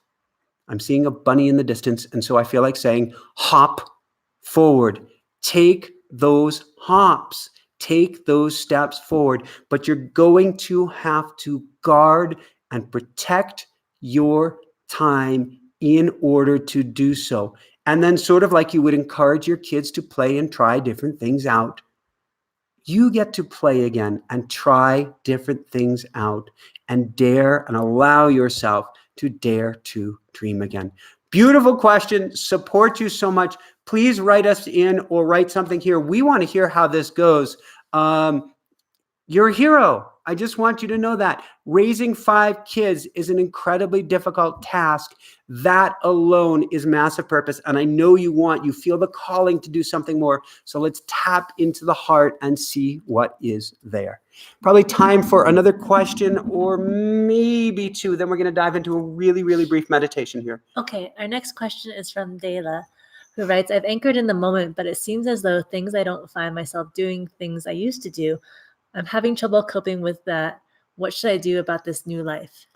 I'm seeing a bunny in the distance, and so I feel like saying, hop forward. Take those hops. Take those steps forward. But you're going to have to guard and protect your time in order to do so. And then sort of like you would encourage your kids to play and try different things out, you get to play again and try different things out and dare and allow yourself to dare to dream again. Beautiful question. Support you so much. Please write us in or write something here. We want to hear how this goes. You're a hero. I just want you to know that. Raising 5 kids is an incredibly difficult task. That alone is massive purpose. And I know you feel the calling to do something more. So let's tap into the heart and see what is there. Probably time for another question or maybe 2. Then we're going to dive into a really, really brief meditation here. Okay, our next question is from Dela, who writes, I've anchored in the moment, but it seems as though things I don't find myself doing things I used to do. I'm having trouble coping with that. What should I do about this new life?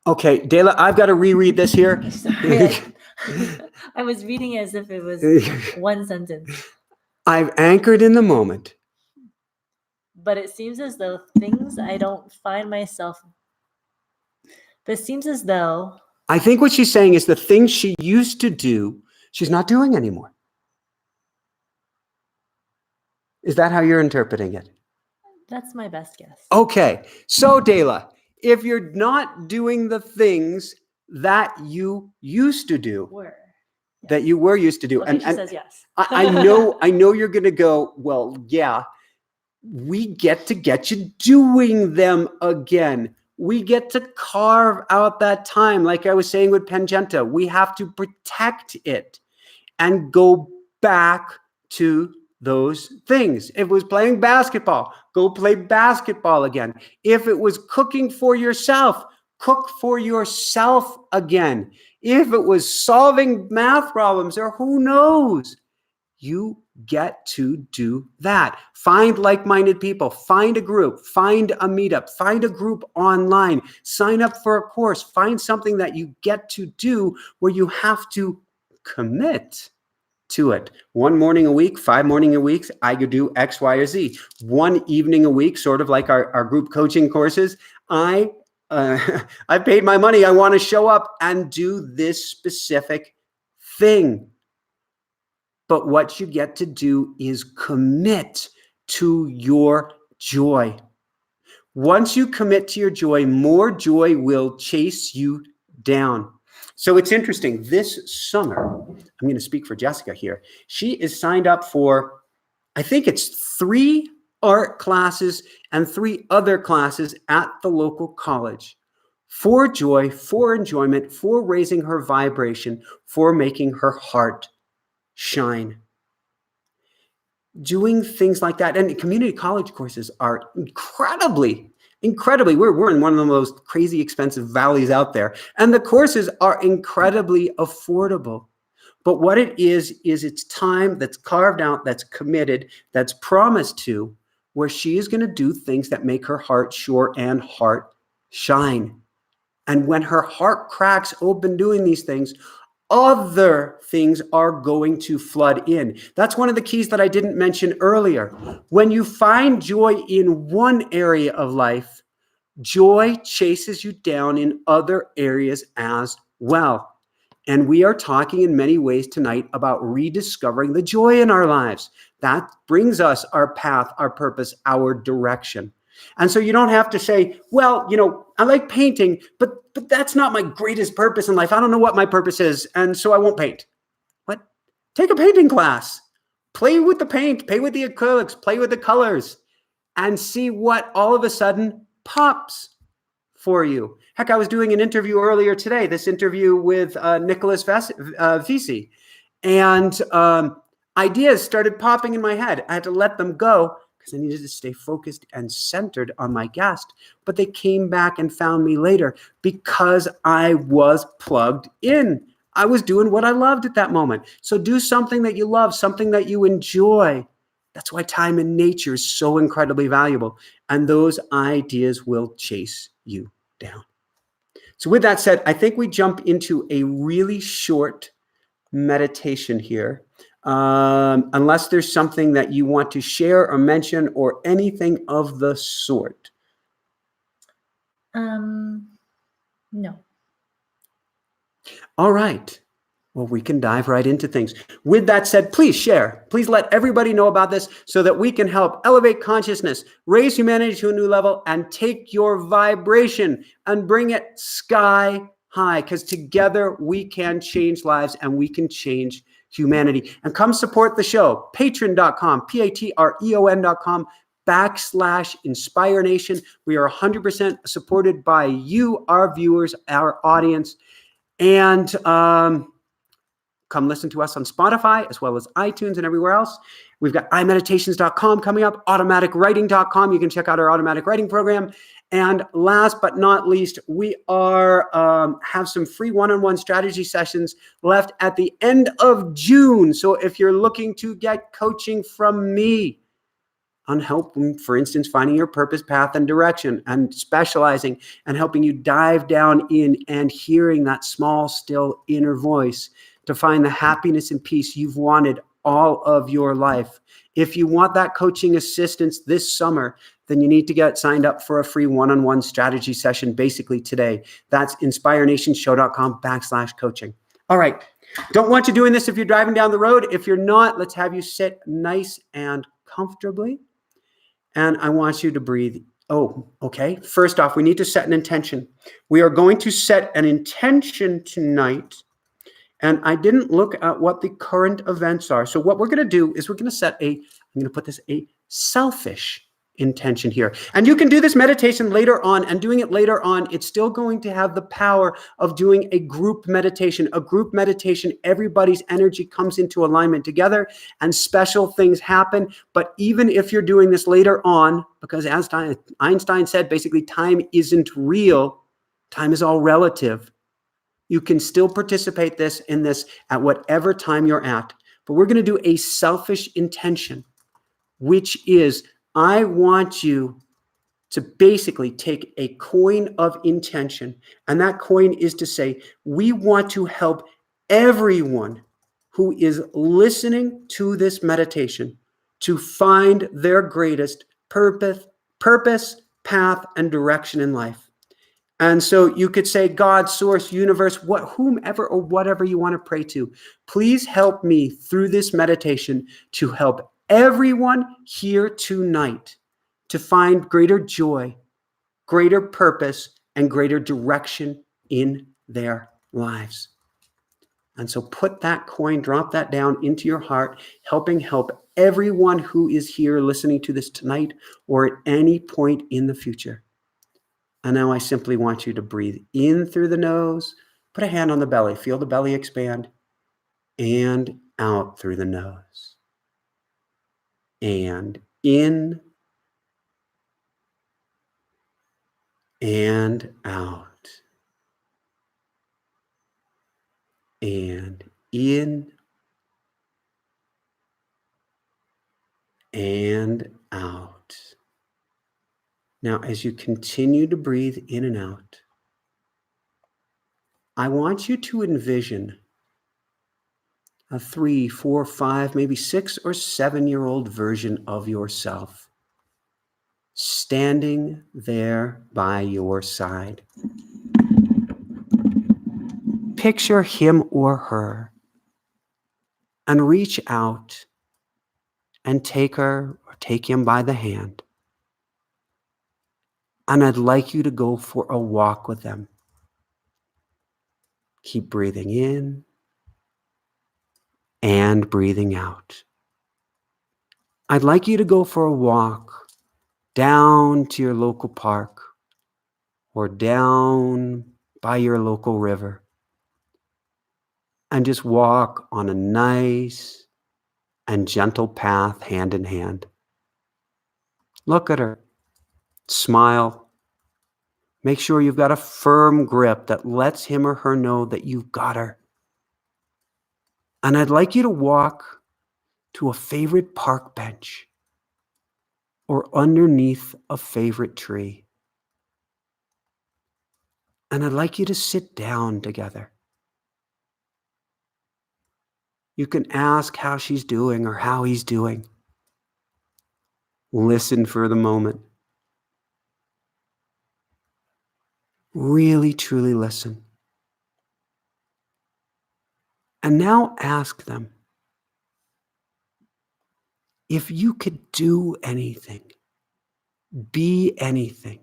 Okay, Dela, I've got to reread this here. Sorry, I was reading it as if it was one sentence. I've anchored in the moment. But it seems as though things I don't find myself. But it seems as though. I think what she's saying is the things she used to do, she's not doing anymore. Is that how you're interpreting it? That's my best guess. Okay. So, Dela, if you're not doing the things that you used to do, that you were used to do, okay, she says yes. I know you're going to go, well, yeah, we get to get you doing them again. We get to carve out that time. Like I was saying with Pangenta, we have to protect it and go back to those things. If it was playing basketball, go play basketball again. If it was cooking for yourself, cook for yourself again. If it was solving math problems or who knows, you get to do that. Find like-minded people, find a group, find a meetup, find a group online, sign up for a course, find something that you get to do where you have to commit to it. 1 morning a week, 5 morning a week, I could do X, Y, or Z. 1 evening a week, sort of like our group coaching courses. I paid my money. I want to show up and do this specific thing. But what you get to do is commit to your joy. Once you commit to your joy, more joy will chase you down. So it's interesting. This summer, I'm going to speak for Jessica here. She is signed up for, I think it's 3 art classes and 3 other classes at the local college for joy, for enjoyment, for raising her vibration, for making her heart shine. Doing things like that. And community college courses are incredibly, we're in one of the most crazy expensive valleys out there. And the courses are incredibly affordable. But what it is it's time that's carved out, that's committed, that's promised to, where she is going to do things that make her heart sure and heart shine. And when her heart cracks open doing these things, other things are going to flood in. That's one of the keys that I didn't mention earlier. When you find joy in one area of life, joy chases you down in other areas as well. And we are talking in many ways tonight about rediscovering the joy in our lives. That brings us our path, our purpose, our direction. And so you don't have to say, well, I like painting, but that's not my greatest purpose in life. I don't know what my purpose is, and so I won't paint. What? Take a painting class. Play with the paint, play with the acrylics, play with the colors, and see what all of a sudden pops for you. Heck, I was doing an interview earlier today, this interview with Nicholas Vesey, and ideas started popping in my head. I had to let them go, I needed to stay focused and centered on my guest, but they came back and found me later because I was plugged in. I was doing what I loved at that moment. So do something that you love, something that you enjoy. That's why time in nature is so incredibly valuable. And those ideas will chase you down. So with that said, I think we jump into a really short meditation here. Unless there's something that you want to share or mention or anything of the sort. No. All right. Well, we can dive right into things. With that said, please share. Please let everybody know about this so that we can help elevate consciousness, raise humanity to a new level, and take your vibration and bring it sky high, because together we can change lives and we can change humanity. And come support the show. Patreon.com, patreon.com, /Inspire Nation. We are 100% supported by you, our viewers, our audience. And come listen to us on Spotify as well as iTunes and everywhere else. We've got imeditations.com coming up, automaticwriting.com. You can check out our automatic writing program. And last but not least, we are have some free one-on-one strategy sessions left at the end of June. So if you're looking to get coaching from me on helping, for instance, finding your purpose, path, and direction, and specializing and helping you dive down in and hearing that small, still inner voice to find the happiness and peace you've wanted all of your life. If you want that coaching assistance this summer, then you need to get signed up for a free one-on-one strategy session basically today. That's inspirenationshow.com /coaching. All right. Don't want you doing this if you're driving down the road. If you're not, let's have you sit nice and comfortably. And I want you to breathe. Oh, okay. First off, we need to set an intention. We are going to set an intention tonight. And I didn't look at what the current events are. So what we're going to do is we're going to set a selfish intention here. And you can do this meditation later on, and doing it later on, it's still going to have the power of doing a group meditation. A group meditation, everybody's energy comes into alignment together and special things happen. But even if you're doing this later on, because as Einstein said, basically time isn't real, time is all relative. You can still participate in this at whatever time you're at. But we're going to do a selfish intention, which is I want you to basically take a coin of intention. And that coin is to say, we want to help everyone who is listening to this meditation to find their greatest purpose, path, and direction in life. And so you could say, God, source, universe, whomever or whatever you want to pray to, please help me through this meditation to help everyone here tonight to find greater joy, greater purpose, and greater direction in their lives. And so put that coin, drop that down into your heart, help everyone who is here listening to this tonight or at any point in the future. And now I simply want you to breathe in through the nose, put a hand on the belly, feel the belly expand, and out through the nose. And in and out. And in and out. Now, as you continue to breathe in and out, I want you to envision a 3, 4, 5, maybe 6 or 7-year-old version of yourself standing there by your side. Picture him or her and reach out and take her or take him by the hand. And I'd like you to go for a walk with them. Keep breathing in and breathing out. I'd like you to go for a walk down to your local park or down by your local river and just walk on a nice and gentle path hand in hand. Look at her. Smile. Make sure you've got a firm grip that lets him or her know that you've got her. And I'd like you to walk to a favorite park bench or underneath a favorite tree. And I'd like you to sit down together. You can ask how she's doing or how he's doing. Listen for the moment. Really, truly listen. And now ask them, if you could do anything, be anything,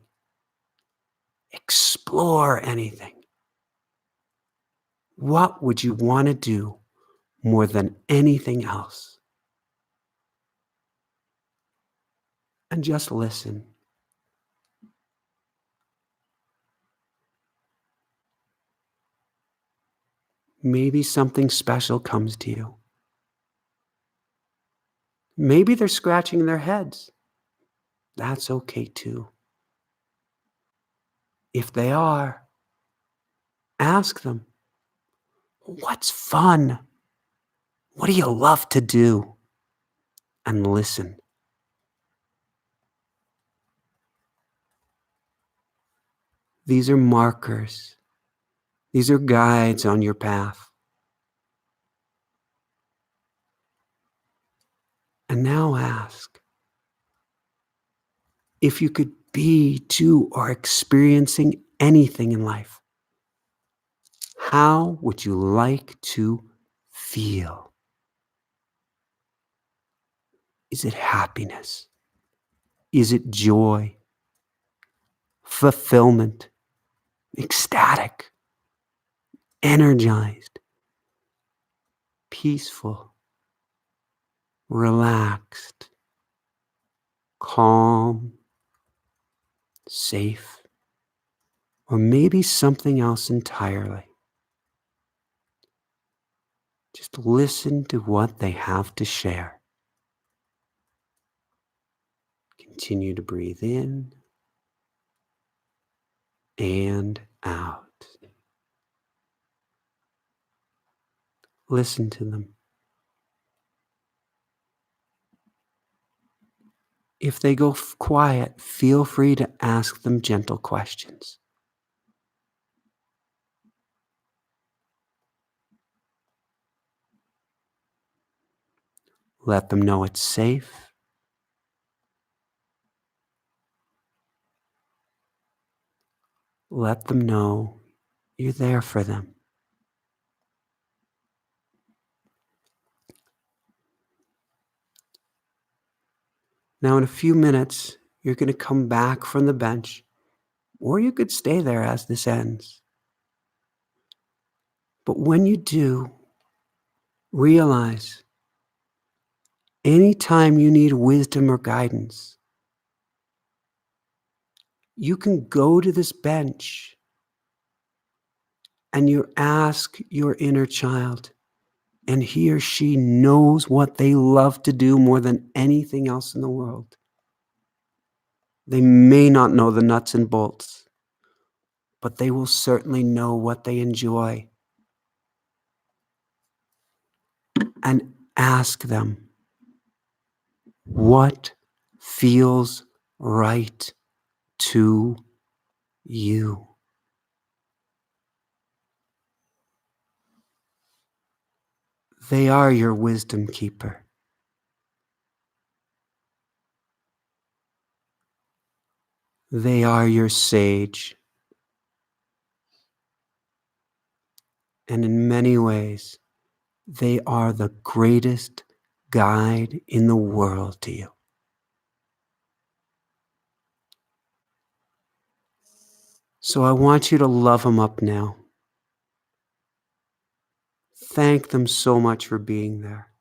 explore anything, what would you want to do more than anything else? and just listen. Maybe something special comes to you. Maybe they're scratching their heads. That's okay too. If they are, ask them, what's fun? What do you love to do? And listen. These are markers. These are guides on your path. And now ask, if you could be, do, or experiencing anything in life, how would you like to feel? Is it happiness? Is it joy? Fulfillment? Ecstatic? Energized? Peaceful? Relaxed? Calm? Safe? Or maybe something else entirely? Just listen to what they have to share. Continue to breathe in and out. Listen to them. If they go quiet, feel free to ask them gentle questions. Let them know it's safe. Let them know you're there for them. Now, in a few minutes, you're going to come back from the bench, or you could stay there as this ends. But when you do, realize anytime you need wisdom or guidance, you can go to this bench and you ask your inner child, and he or she knows what they love to do more than anything else in the world. They may not know the nuts and bolts, but they will certainly know what they enjoy. And ask them, what feels right to you? They are your wisdom keeper. They are your sage. And in many ways, they are the greatest guide in the world to you. So I want you to love them up now. Thank them so much for being there.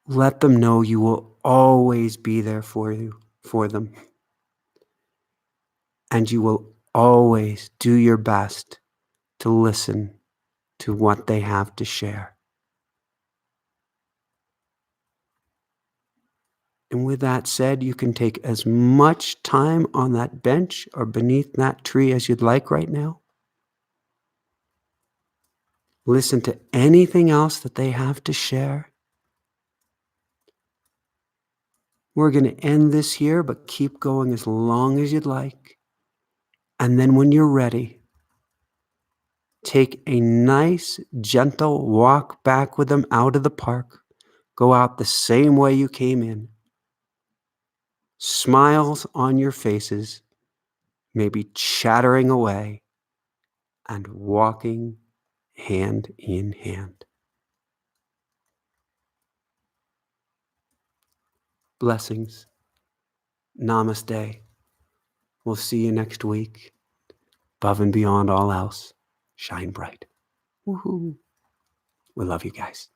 Let them know you will always be there for them. And you will always do your best to listen to what they have to share. And with that said, you can take as much time on that bench or beneath that tree as you'd like right now. Listen to anything else that they have to share. We're going to end this here, but keep going as long as you'd like. And then when you're ready, take a nice, gentle walk back with them out of the park. Go out the same way you came in. Smiles on your faces, maybe chattering away and walking hand in hand. Blessings. Namaste. We'll see you next week. Above and beyond all else, shine bright. Woohoo. We love you guys.